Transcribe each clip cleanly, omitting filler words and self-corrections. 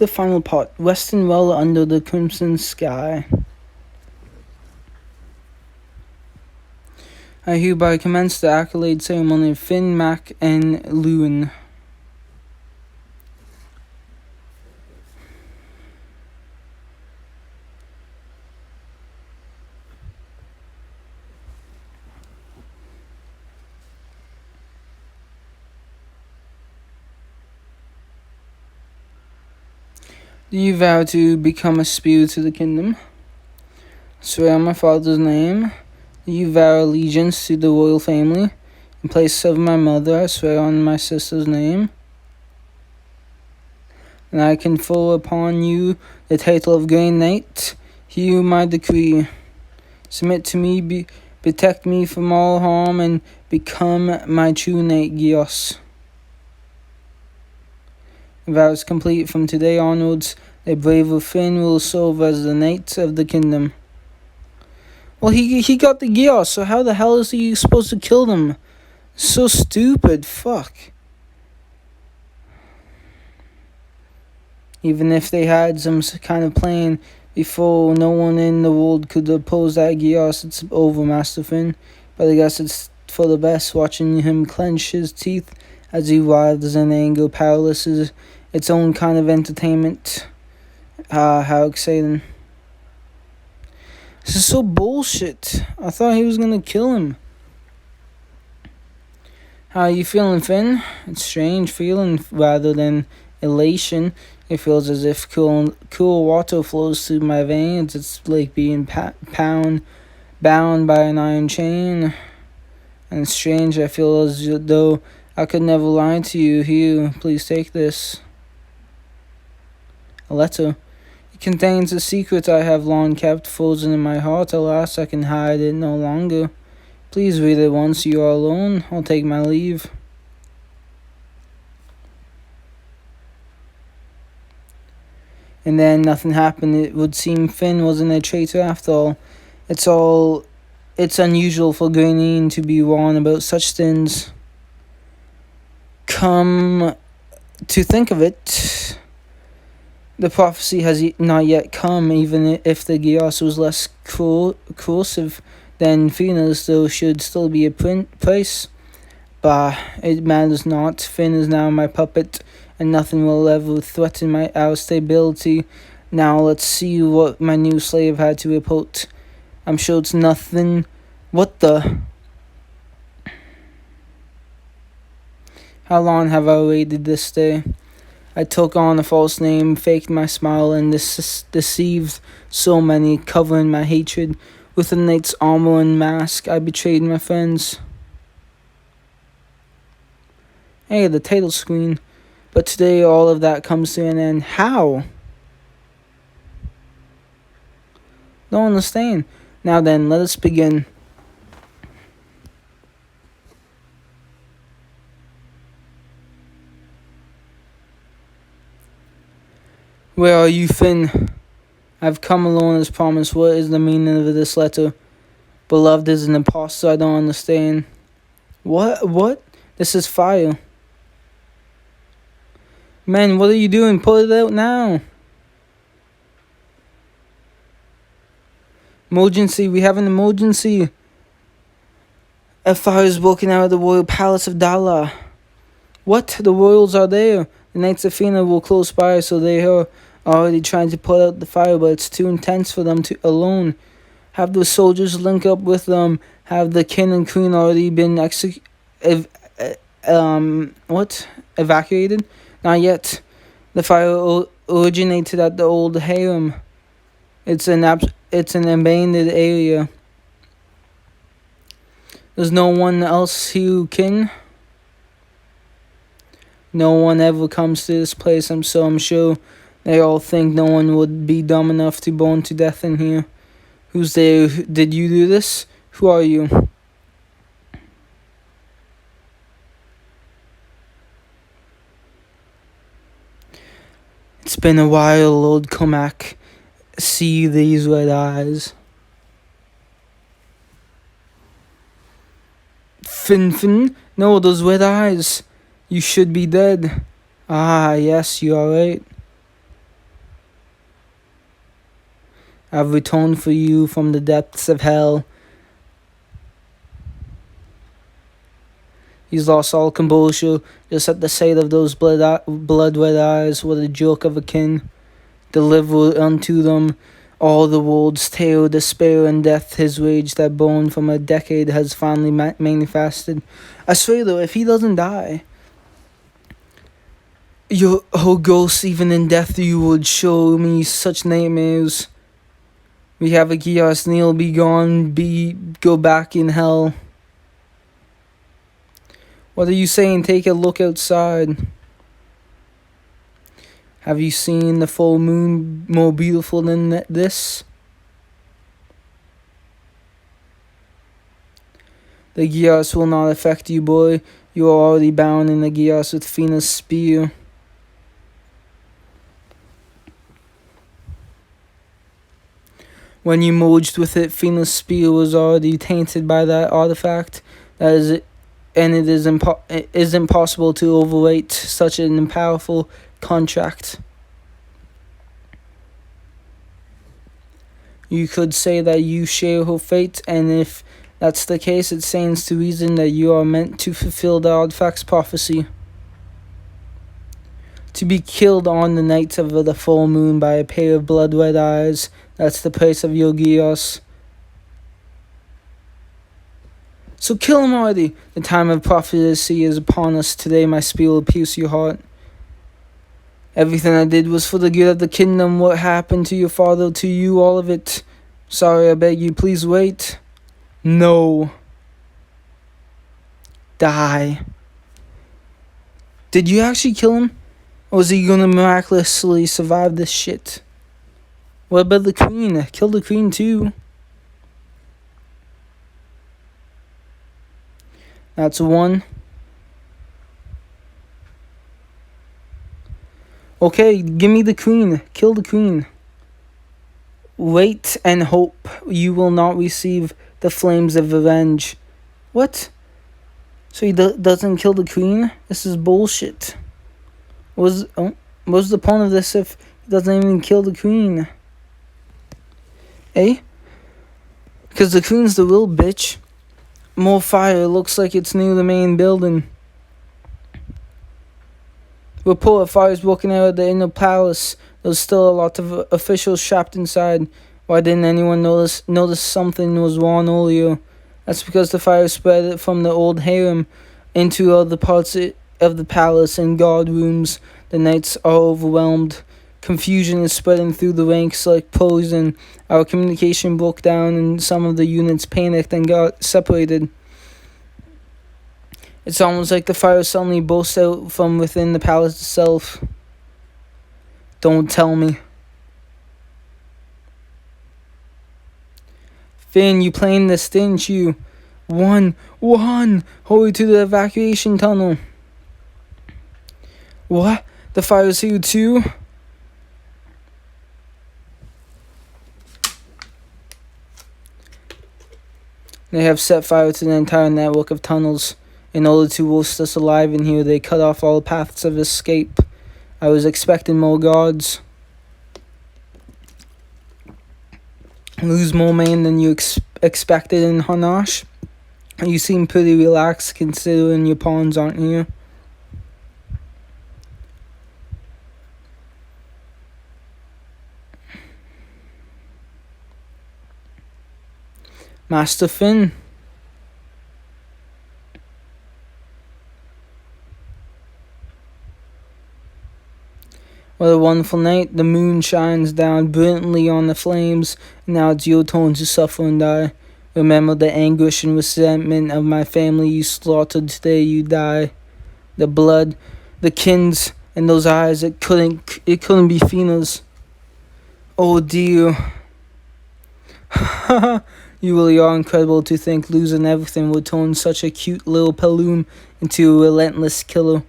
the final part, resting well under the crimson sky. I hereby commence the accolade ceremony of Finn, Mac, and Lewin. Do you vow to become a spirit to the kingdom? Swear on my father's name. Do you vow allegiance to the royal family? In place of my mother, I swear on my sister's name. And I confer upon you the title of Grey Knight. Hear my decree. Submit to me, protect me from all harm, and become my true knight, Gios. Vow is complete. From today onwards, the brave Finn will serve as the knight of the kingdom. Well, he got the Gios, so how the hell is he supposed to kill them? So stupid, fuck. Even if they had some kind of plan before, no one in the world could oppose that Gios. It's over, Master Finn. But I guess it's for the best, watching him clench his teeth as he writhes in anger. Powerless is its own kind of entertainment. How exciting. This is so bullshit. I thought he was gonna kill him. How are you feeling, Finn? It's strange feeling rather than elation. It feels as if cool water flows through my veins. It's like being bound by an iron chain. And it's strange. I feel as though I could never lie to you. Here, please take this. A letter. It contains a secret I have long kept frozen in my heart. Alas, I can hide it no longer. Please read it once you are alone. I'll take my leave. And then nothing happened. It would seem Finn wasn't a traitor after all. It's unusual for Granine to be wrong about such things. Come to think of it, the prophecy has not yet come. Even if the Gios was less corrosive than Finna's, there should still be a price. Bah, it matters not. Finn is now my puppet, and nothing will ever threaten our stability. Now let's see what my new slave had to report. I'm sure it's nothing. What the? How long have I waited this day? I took on a false name, faked my smile, and deceived so many, covering my hatred with a knight's armor and mask. I betrayed my friends. Hey, the title screen. But today all of that comes to an end. How? Don't understand. Now then, let us begin. Where are you, Finn? I've come alone as promised. What is the meaning of this letter? Beloved is an impostor. I don't understand. What? This is fire. Man, what are you doing? Pull it out now. Emergency. We have an emergency. A fire is broken out of the royal palace of Dala. What? The royals are there. The Knights of Fina were close by, so they are already trying to put out the fire, but it's too intense for them to alone. Have the soldiers link up with them? Have the king and queen already been evacuated? Not yet. The fire originated at the old harem. It's an abandoned area. There's no one else who can. No one ever comes to this place, I'm sure they all think no one would be dumb enough to burn to death in here. Who's there? Did you do this? Who are you? It's been a while, Lord Comac. See these red eyes. Finn? No, those red eyes. You should be dead. Ah, yes, you are right. I've returned for you from the depths of hell. He's lost all composure just at the sight of those blood-red eyes. What a joke of a king. Deliver unto them all the world's tale, despair and death. His rage that burned from a decade has finally manifested. I swear though, if he doesn't die, your whole ghost, even in death, you would show me such nightmares. We have a Gios Neil, be gone, go back in hell. What are you saying? Take a look outside. Have you seen the full moon more beautiful than this? The Gios will not affect you, boy. You are already bound in the Gios with Fina's spear. When you merged with it, Fina's spear was already tainted by that artifact. That is it. And it is impossible to overrate such an powerful contract. You could say that you share her fate, and if that's the case, it stands to reason that you are meant to fulfill the artifact's prophecy. To be killed on the night of the full moon by a pair of blood-red eyes, that's the price of your Gios. So kill him already. The time of prophecy is upon us. Today my spear will pierce your heart. Everything I did was for the good of the kingdom. What happened to your father, to you, all of it. Sorry, I beg you, please wait. No. Die. Did you actually kill him? Or is he gonna miraculously survive this shit? What about the queen? Kill the queen too. That's one. Okay, give me the queen. Kill the queen. Wait and hope you will not receive the flames of revenge. What? So he doesn't kill the queen? This is bullshit. What's the point of this if he doesn't even kill the queen? Eh? Because the queen's the real bitch. More fire. It looks like it's near the main building. Report of fires broken out at the inner palace. There's still a lot of officials trapped inside. Why didn't anyone notice something was wrong earlier? That's because the fire spread from the old harem into other parts of the palace and guard rooms. The knights are overwhelmed. Confusion is spreading through the ranks like poison. Our communication broke down and some of the units panicked and got separated. It's almost like the fire suddenly burst out from within the palace itself. Don't tell me. Finn, you planned this, didn't you? One! Hurry to the evacuation tunnel. What? The fire's here too? They have set fire to the entire network of tunnels. In order to roast us alive in here, they cut off all paths of escape. I was expecting more guards. Lose more men than you expected in Hanash? You seem pretty relaxed considering your pawns aren't here. Master Finn. What a wonderful night. The moon shines down brilliantly on the flames. Now it's your turn to suffer and die. Remember the anguish and resentment of my family you slaughtered. Today you die. The blood, the kins, and those eyes, it couldn't be Fina's. Oh dear. You really are incredible to think losing everything would turn such a cute little Paloom into a relentless killer.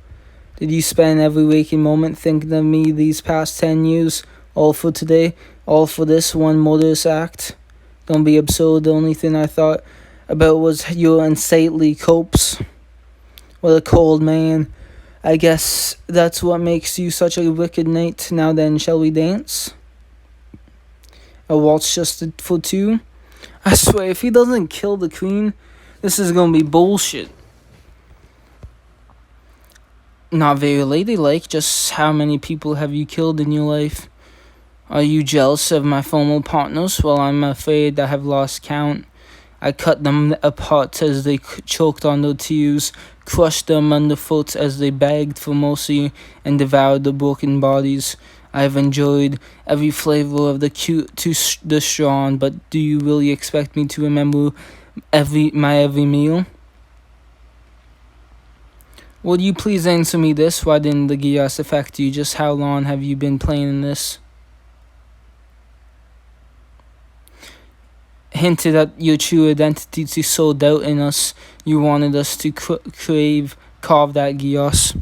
Did you spend every waking moment thinking of me these past 10 years? All for today? All for this one murderous act? Don't be absurd. The only thing I thought about was your unsightly corpse. What a cold man. I guess that's what makes you such a wicked knight. Now then, shall we dance? A waltz just for two? I swear, if he doesn't kill the queen, this is gonna be bullshit. Not very ladylike. Just how many people have you killed in your life? Are you jealous of my former partners? Well, I'm afraid I have lost count. I cut them apart as they choked on their tears, crushed them underfoot as they begged for mercy, and devoured the broken bodies. I have enjoyed every flavor of the cute to the strong, but do you really expect me to remember every meal? Would you please answer me this? Why didn't the Gios affect you? Just how long have you been playing this? Hinted at your true identity to sow doubt in us. You wanted us to carve that Gios.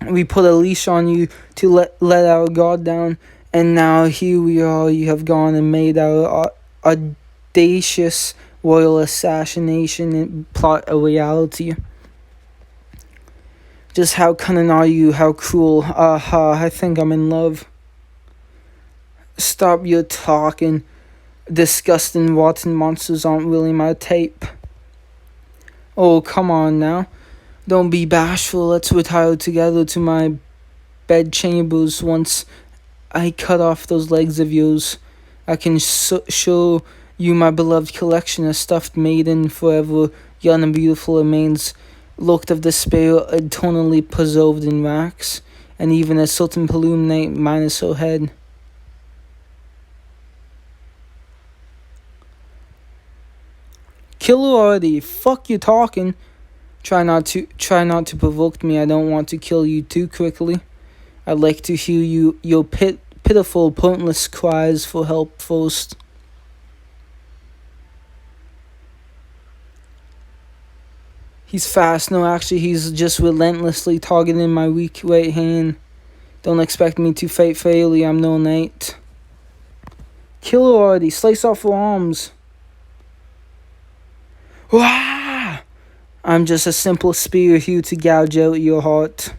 We put a leash on you to let our guard down, and now here we are. You have gone and made our audacious royal assassination plot a reality. Just how cunning are you? How cruel? Aha, I think I'm in love. Stop your talking. Disgusting rotten monsters aren't really my type. Oh, come on now. Don't be bashful. Let's retire together to my bedchambers once I cut off those legs of yours. I can show you my beloved collection of stuffed maiden, forever young and beautiful remains, looked of despair, eternally preserved in wax, and even a certain plume knight minus her head. Kill her already. Fuck you talking. Try not to provoke me. I don't want to kill you too quickly. I'd like to hear your pitiful, pointless cries for help first. He's fast. No, actually, he's just relentlessly targeting my weak right hand. Don't expect me to fight fairly. I'm no knight. Kill her already. Slice off her arms. Wah! I'm just a simple spear here to gouge out your heart.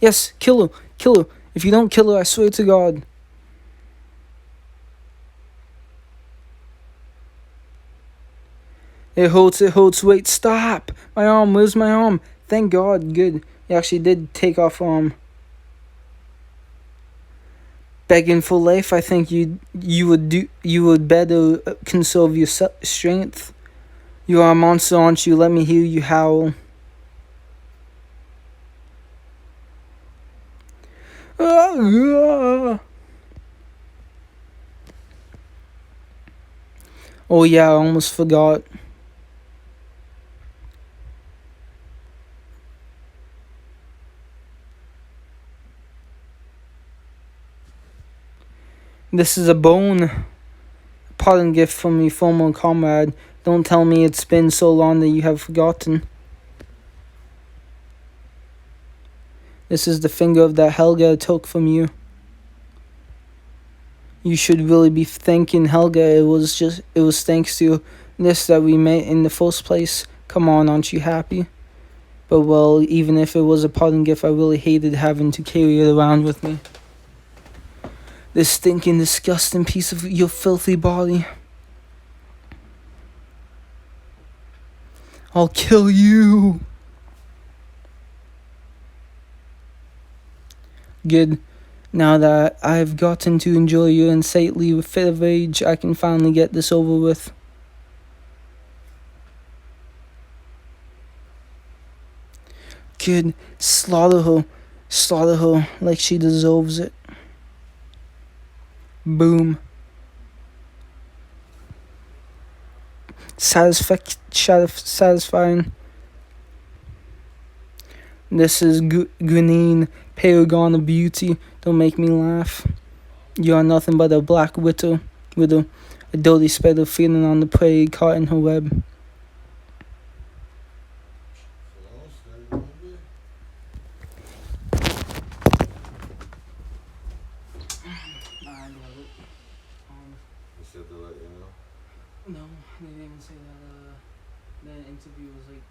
Yes, kill her. Kill her. If you don't kill her, I swear to God. It hurts. Wait, stop. My arm, where's my arm? Thank God, good. You actually did take off arm. Begging for life, I think you would better conserve your strength. You are a monster, aren't you? Let me hear you howl. Oh yeah, I almost forgot. This is a bone. Parting gift from your former comrade. Don't tell me it's been so long that you have forgotten. This is the finger of that Helga I took from you. You should really be thanking Helga. It was thanks to this that we met in the first place. Come on, aren't you happy? But well, even if it was a parting gift, I really hated having to carry it around with me. This stinking, disgusting piece of your filthy body. I'll kill you. Good. Now that I've gotten to enjoy your unsightly fit of rage, I can finally get this over with. Good. Slaughter her like she deserves it. Boom. Satisfying. This is Grenine, paragon of beauty. Don't make me laugh. You are nothing but a black widow, a dirty spider feeding on the prey caught in her web. No, they didn't even say that the interview was like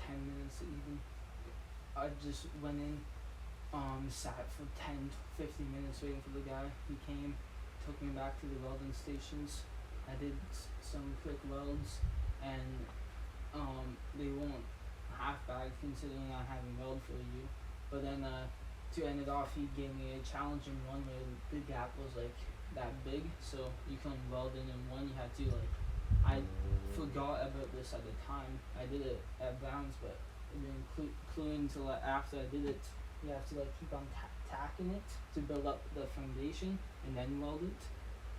10 minutes even. I just went in sat for 10 to 15 minutes waiting for the guy. He came, took me back to the welding stations. I did some quick welds, and they weren't half bad considering I haven't welded for a year. But then to end it off, he gave me a challenging one where the gap was like that big, so you couldn't weld in one. You had to like, I forgot about this at the time. I did it at Browns, but it didn't clue until after I did it. You have to like keep on tacking it to build up the foundation and then weld it.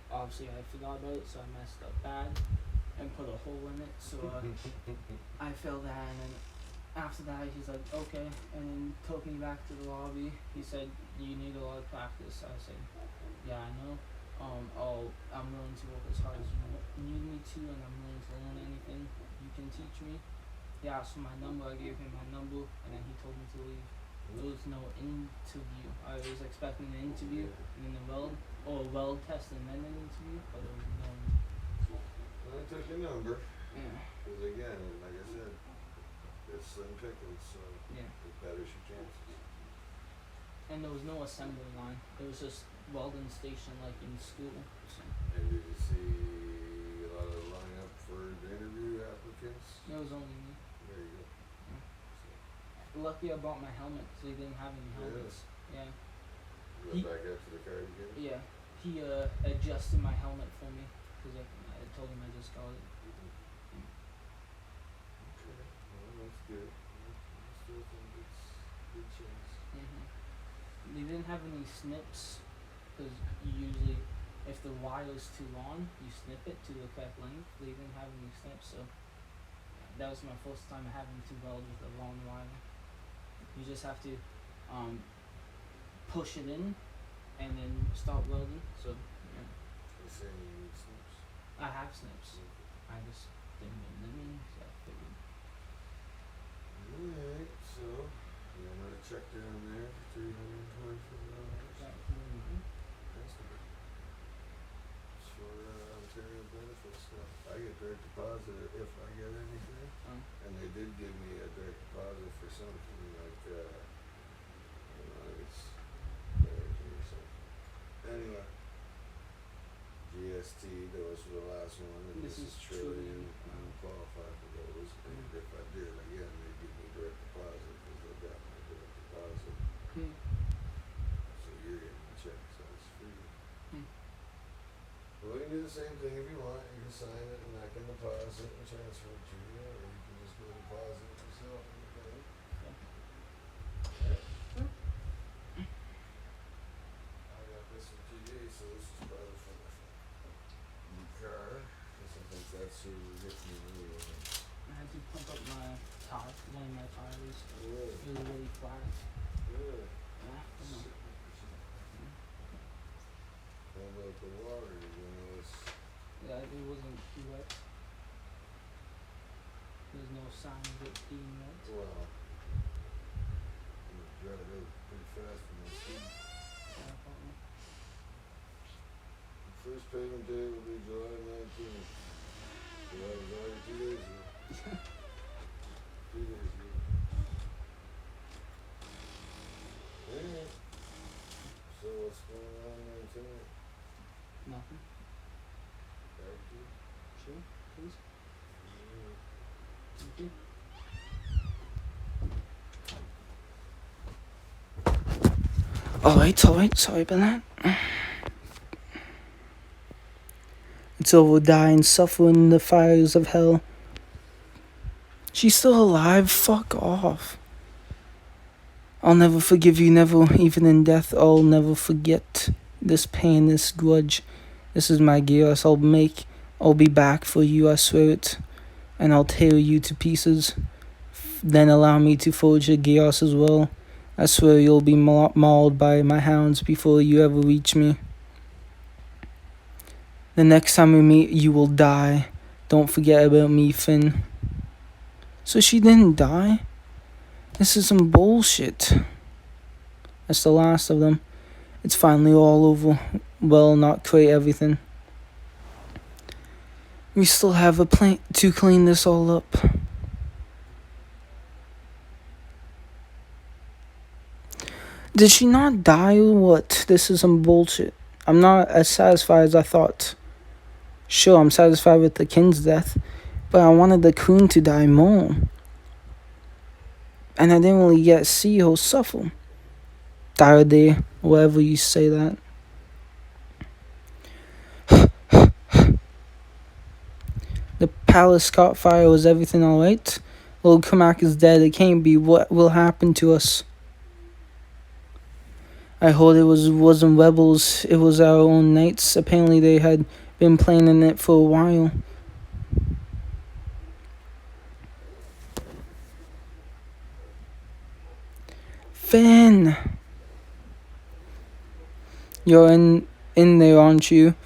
Obviously, I forgot about it, so I messed up bad and put a hole in it. So I failed that, and then after that, he's like, okay, and then took me back to the lobby. He said, you need a lot of practice. I said, yeah, I know. I'm willing to work as hard as you need me to, and I'm willing to learn anything you can teach me. He asked for my number. I gave him my number, and then he told me to leave. There was no interview. I was expecting an interview and then a weld test and then an interview, but there was no. Well, I took your number. Yeah. Because again, like I said, it's slim pickings, so Yeah. it betters your chances. And there was no assembly line. It was just welding station like in school. So And did you see a lot of line up for the interview applicants? it was only me. There you go. Lucky I bought my helmet because they didn't have any helmets. Yeah. You went back after the car again? Yeah. He adjusted my helmet for me because I told him I just got it. Okay, well that's good. I still think it's a good chance. They didn't have any snips because usually if the wire is too long, you snip it to the correct length. They didn't have any snips, so that was my first time having to weld with a long wire. You just have to push it in and then start welding. So yeah. They say you need snips. I have snips. I just didn't know the meaning, so I figured. Alright, so you got another check down there for $324. That, That's good. It's for Ontario benefit stuff. I get direct deposit if I get anything. And they did give me a direct deposit for something like, I don't know, it's therapy or something. Anyway, GST, that was for the last one, and This this is is Trillion. Trillion. I don't qualify for those, and if I did, again, they give me direct deposit, because they got my direct deposit. So you're getting a check, so it's free. Well, we can do the same thing if you want. You can sign it and I can deposit and transfer it to you, or you can just go deposit it yourself in the bank. I got this from TJ, so this is probably for the car. Cause I think that's who we're getting anyway. I had to pump up my tire, one of my tires. Really? It was really flat. Really? Yeah, I don't know. How about the water? You know, it's Yeah, it wasn't too wet. There's no sign of it being wet. well. You drive it pretty fast from the speed. Yeah, probably. The first payment day will be July 19th. So that was already 2 days ago. 2 days ago. Alright. So what's going on there tonight? Nothing. Back to you? Sure, please. Yeah. Thank you. Alright, sorry about that. Until we'll die and suffer in the fires of hell. She's still alive? Fuck off. I'll never forgive you, never, even in death, I'll never forget this pain, this grudge. This is my gears. I'll be back for you, I swear it. And I'll tear you to pieces. Then allow me to forge a gears as well. I swear you'll be mauled by my hounds before you ever reach me. The next time we meet, you will die. Don't forget about me, Finn. So she didn't die? This is some bullshit. That's the last of them. It's finally all over. Well, not quite everything. We still have a plan to clean this all up. Did she not die or what? This is some bullshit. I'm not as satisfied as I thought. Sure, I'm satisfied with the king's death, but I wanted the queen to die more. And I didn't really get to see her suffer. Die or day, whatever you say that. The palace caught fire. Was everything alright? Lord Cormac is dead. It can't be. What will happen to us? I heard wasn't rebels. It was our own knights. Apparently they had been planning it for a while. Finn! You're in there, aren't you?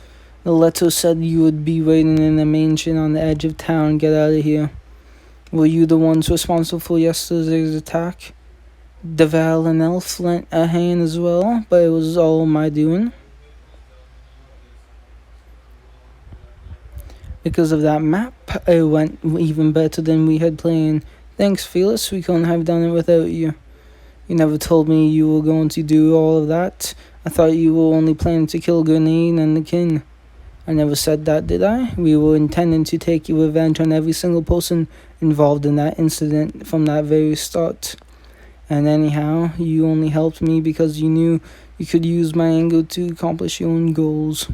The letter said you would be waiting in a mansion on the edge of town. Get out of here. Were you the ones responsible for yesterday's attack? Deval and Elf lent a hand as well, but it was all my doing. Because of that map, it went even better than we had planned. Thanks, Felix. We couldn't have done it without you. You never told me you were going to do all of that. I thought you were only planning to kill Grenade and the king. I never said that, did I? We were intending to take your revenge on every single person involved in that incident from that very start. And anyhow, you only helped me because you knew you could use my anger to accomplish your own goals.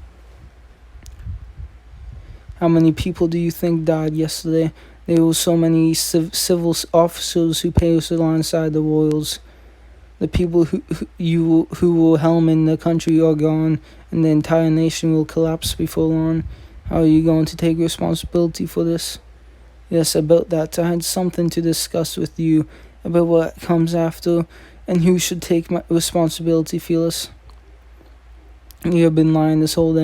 How many people do you think died yesterday? There were so many civil officers who perished alongside the royals. The people who were helming the country are gone, and the entire nation will collapse before long. How are you going to take responsibility for this? Yes, about that. I had something to discuss with you about what comes after, and who should take my responsibility, Felix. You have been lying this whole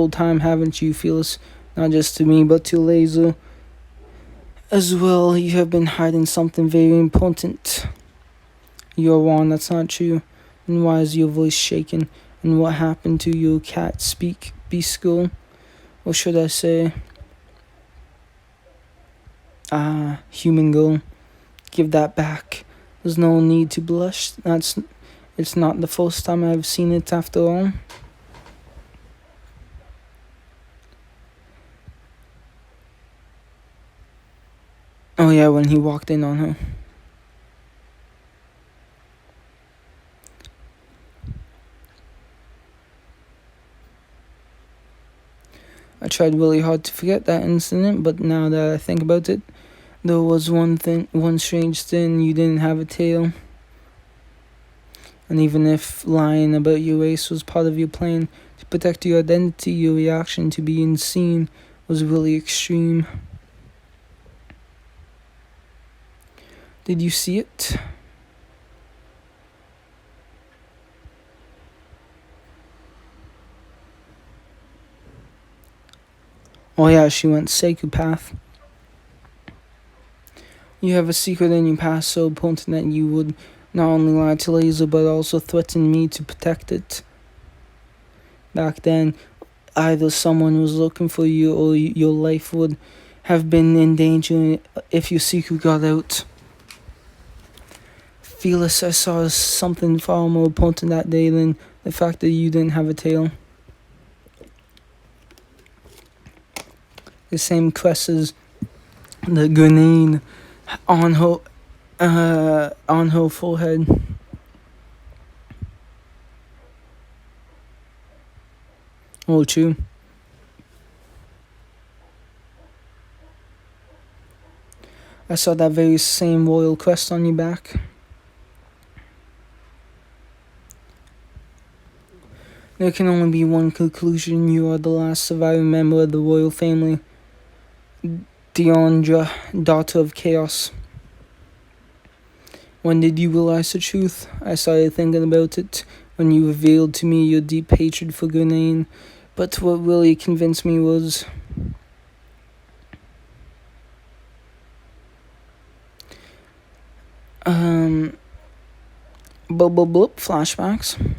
time, haven't you, Felix? Not just to me, but to Laser as well. You have been hiding something very important. You're wrong, that's not true. And why is your voice shaking? And what happened to your cat? Speak, be school. What should I say? Human girl. Give that back. There's no need to blush. It's not the first time I've seen it after all. Oh yeah, when he walked in on her. I tried really hard to forget that incident, but now that I think about it, there was one strange thing: you didn't have a tail. And even if lying about your race was part of your plan to protect your identity, your reaction to being seen was really extreme. Did you see it? Oh yeah, she went psychopath. You have a secret in your past so important that you would not only lie to Laser but also threaten me to protect it. Back then, either someone was looking for you or your life would have been in danger if your secret got out. Felix, I saw something far more important that day than the fact that you didn't have a tail. The same crest as the grenade on her forehead. Oh, true. I saw that very same royal crest on your back. There can only be one conclusion. You are the last surviving member of the royal family. Deandra, daughter of Chaos. When did you realize the truth? I started thinking about it when you revealed to me your deep hatred for Grenade. But what really convinced me was... flashbacks.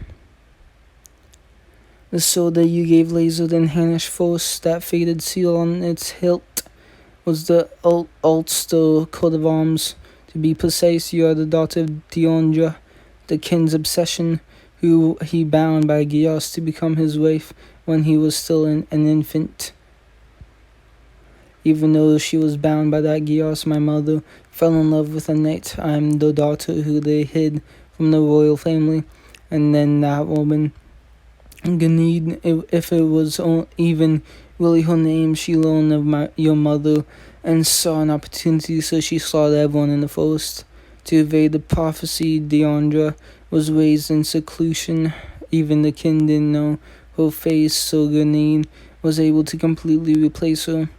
The sword that you gave Laser in Hanish Force, that faded seal on its hilt, was the Ulster coat of arms. To be precise, you are the daughter of Deandra, the king's obsession, who he bound by Gyas to become his wife when he was still an infant. Even though she was bound by that Gyas, my mother fell in love with a knight. I am the daughter who they hid from the royal family, and then that woman, Ganid, if it was even really her name, she learned of your mother and saw an opportunity, so she slaughtered everyone in the forest. To evade the prophecy, Deandra was raised in seclusion. Even the king didn't know her face, so Ganid was able to completely replace her.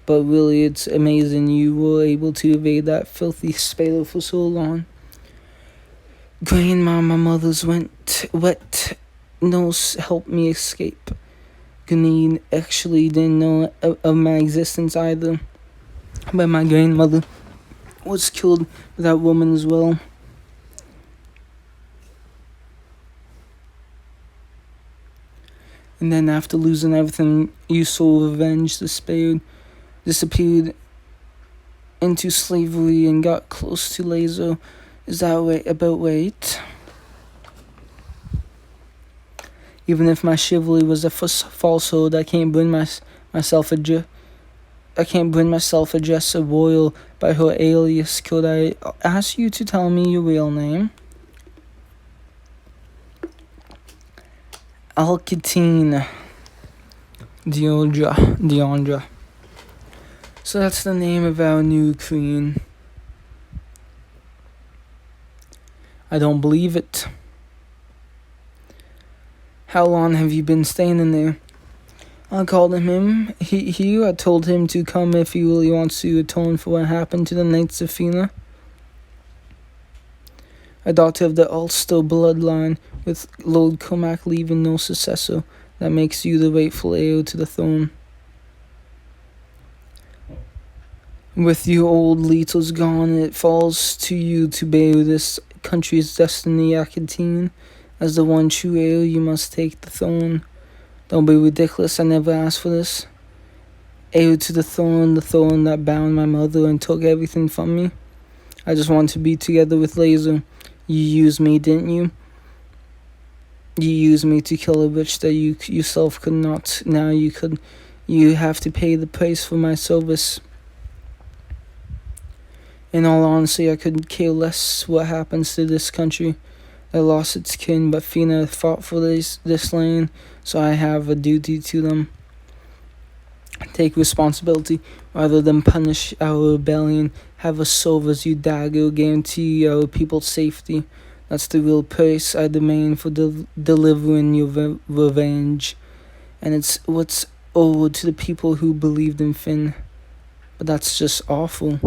But really, it's amazing you were able to evade that filthy spell for so long. Grandma, my mother's wet nose helped me escape. Ganid actually didn't know of my existence either. But my grandmother was killed by that woman as well. And then after losing everything, you saw revenge, disappeared into slavery and got close to Lazo. Is that about right? Even if my chivalry was a falsehood, I can't bring myself address a royal by her alias. Could I ask you to tell me your real name? Alcatine Deandra. So that's the name of our new queen. I don't believe it. How long have you been staying in there? I called him. I told him to come if he really wants to atone for what happened to the Knights of Fina. A daughter of the Ulster bloodline, with Lord Cormac leaving no successor, that makes you the rightful heir to the throne. With your old Letos gone, it falls to you to bear this country's destiny, Akatine. As the one true heir, you must take the throne. Don't be ridiculous, I never asked for this. Heir to the throne that bound my mother and took everything from me. I just want to be together with Lazo. You used me, didn't you? You used me to kill a witch that you yourself could not. Now you could. You have to pay the price for my service. In all honesty, I could care less what happens to this country. I lost its kin, but Fina fought for this land, so I have a duty to them. Take responsibility rather than punish our rebellion. Have us serve as your dagger, guarantee our people's safety. That's the real price I demand for delivering your revenge. And it's what's owed to the people who believed in Finn. But that's just awful.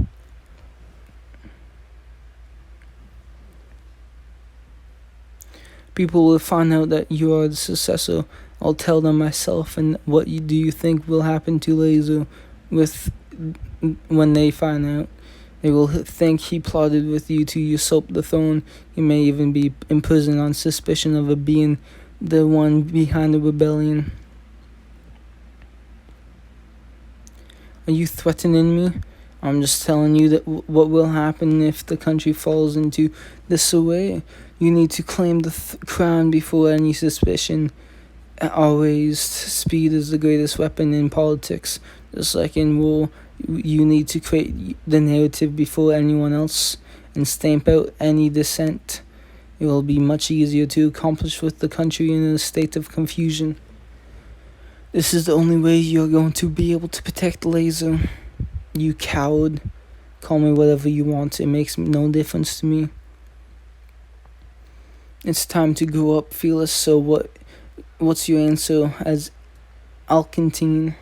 People will find out that you are the successor. I'll tell them myself. And what do you think will happen to Lazo when they find out? They will think he plotted with you to usurp the throne. He may even be imprisoned on suspicion of being the one behind the rebellion. Are you threatening me? I'm just telling you that what will happen if the country falls into disarray. You need to claim the crown before any suspicion. Always, speed is the greatest weapon in politics. Just like in war, you need to create the narrative before anyone else and stamp out any dissent. It will be much easier to accomplish with the country in a state of confusion. This is the only way you're going to be able to protect Lazo. You coward. Call me whatever you want. It makes no difference to me. It's time to grow up, Felis. So what's your answer as Alcantine?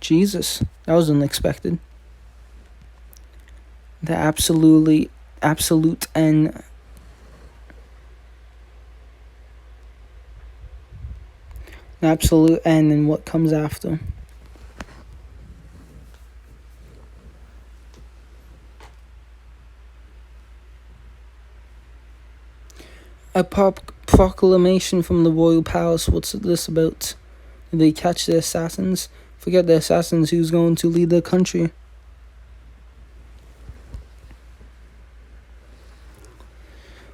Jesus, that was unexpected. The absolute N. An absolute N and what comes after. A proclamation from the royal palace. What's this about? Did they catch the assassins? Forget the assassins. Who's going to lead the country?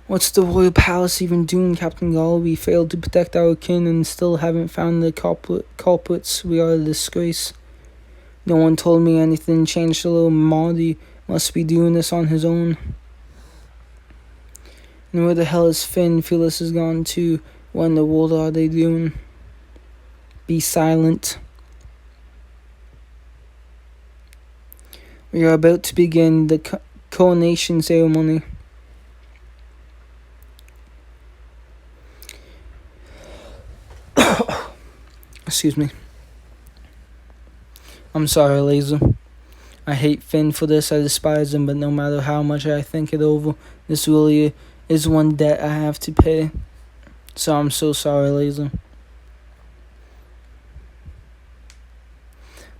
What's the royal palace even doing, Captain Gall? We failed to protect our kin and still haven't found the culprits. We are a disgrace. No one told me anything changed. A little Marty must be doing this on his own. And where the hell is Finn? Phyllis is gone too. What in the world are they doing? Be silent. We are about to begin the coronation ceremony. Excuse me. I'm sorry, Laser. I hate Finn for this. I despise him, but no matter how much I think it over, this really is one debt I have to pay. So I'm so sorry, Laser.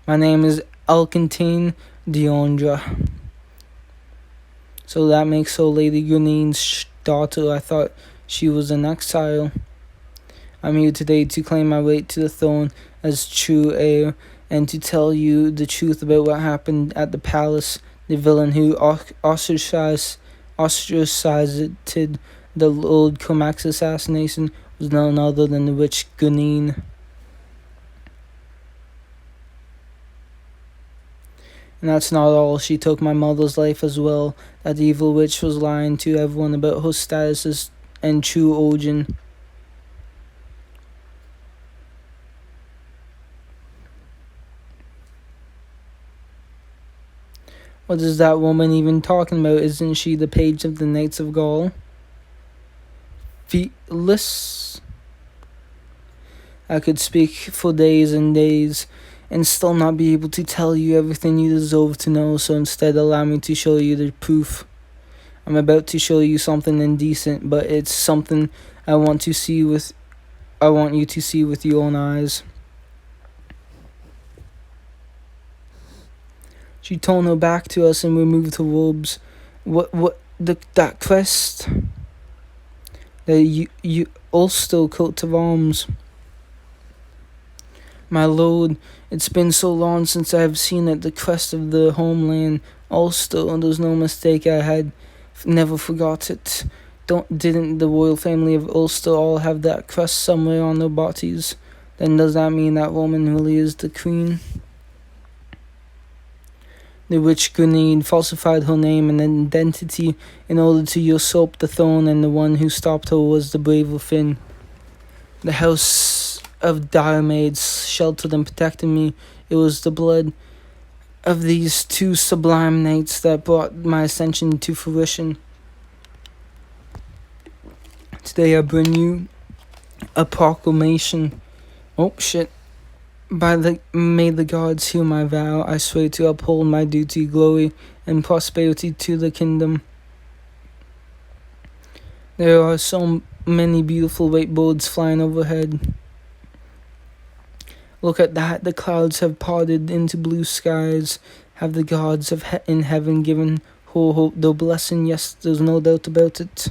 My name is Alcantine Deondra. So that makes her Lady Granine's daughter. I thought she was an exile. I'm here today to claim my right to the throne as true heir, and to tell you the truth about what happened at the palace. The villain who ostracized the Lord Cormac's assassination was none other than the witch Granine. And that's not all. She took my mother's life as well. That evil witch was lying to everyone about her status and true origin. What is that woman even talking about? Isn't she the page of the Knights of Gaul? Phyllis? I could speak for days and days and still not be able to tell you everything you deserve to know, so instead allow me to show you the proof. I'm about to show you something indecent, but it's something I want you to see with your own eyes. She turned her back to us and removed her robes. That crest? The Ulster coat of arms. My lord, it's been so long since I have seen it, the crest of the homeland. Ulster, there's no mistake, I had never forgot it. Didn't the royal family of Ulster all have that crest somewhere on their bodies? Then does that mean that woman really is the queen? The witch Granine falsified her name and identity in order to usurp the throne, and the one who stopped her was the braver Finn. The house of Diomaids sheltered and protected me. It was the blood of these two sublime knights that brought my ascension to fruition. Today I bring you a proclamation. Oh shit. May the gods hear my vow. I swear to uphold my duty, glory, and prosperity to the kingdom. There are so many beautiful white birds flying overhead. Look at that. The clouds have parted into blue skies. Have the gods in heaven given her their blessing? Yes, there's no doubt about it.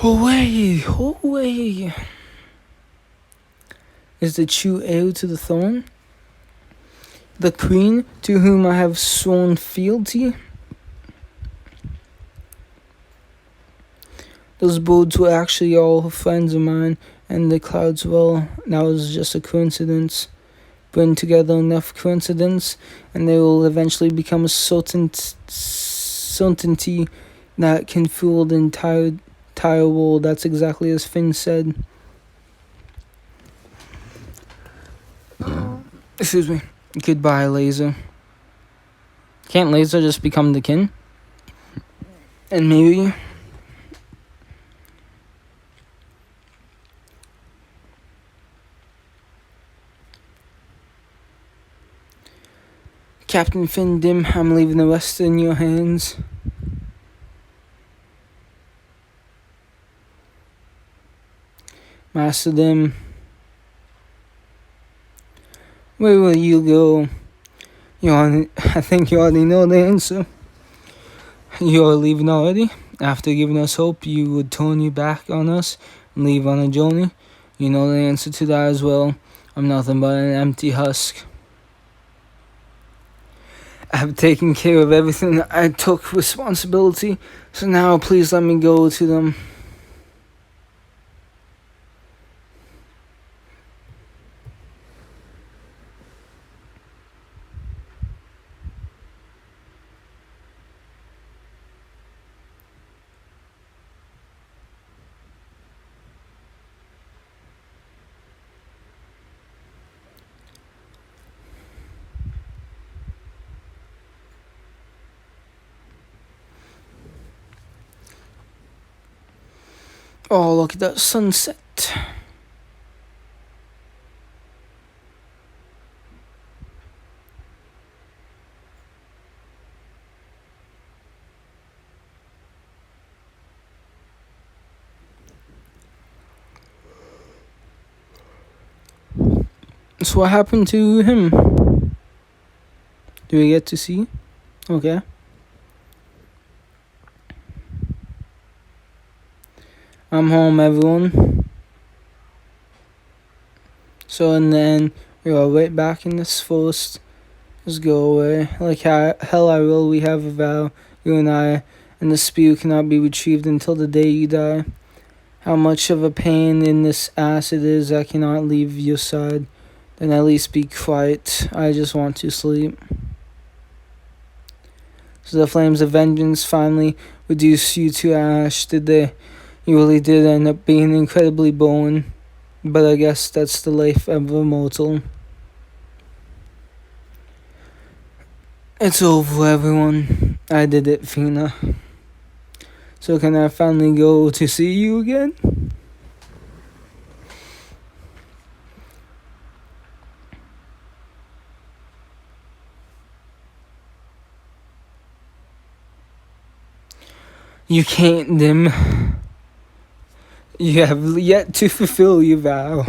Away! Away! Is the true heir to the throne the queen to whom I have sworn fealty? Those birds were actually all friends of mine, and the clouds, well, that was just a coincidence. Bring together enough coincidence, and they will eventually become a certainty that can fool the entire world. That's exactly as Finn said. Excuse me. Goodbye, Laser. Can't Laser just become the king? And maybe Captain Finn Dim, I'm leaving the rest in your hands. Master Dim, where will you go? I think you already know the answer. You are leaving already? After giving us hope, you would turn your back on us and leave on a journey? You know the answer to that as well. I'm nothing but an empty husk. have taken care of everything. I took responsibility, so now please let me go to them. Oh, look at that sunset. So what happened to him? Do we get to see? Okay. I'm home, everyone. So in the end, we are right back in this forest. Just go away. Like hell I will, we have a vow, you and I, and the spear cannot be retrieved until the day you die. How much of a pain in this ass it is I cannot leave your side. Then at least be quiet. I just want to sleep. So the flames of vengeance finally reduced you to ash, did they? You really did end up being incredibly boring. But I guess that's the life of a mortal. It's over, everyone. I did it, Fina. So can I finally go to see you again? You can't, Dim. You have yet to fulfill your vow.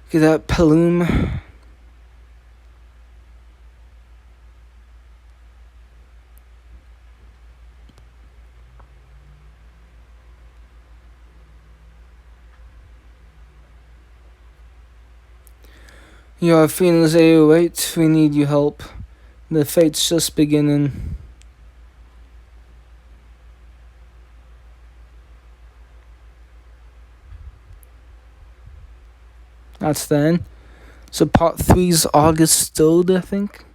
Look at that plume. You are feeling right. We need your help. The fight's just beginning. That's the end. So part 3's August 3rd, I think.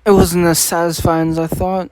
It wasn't as satisfying as I thought.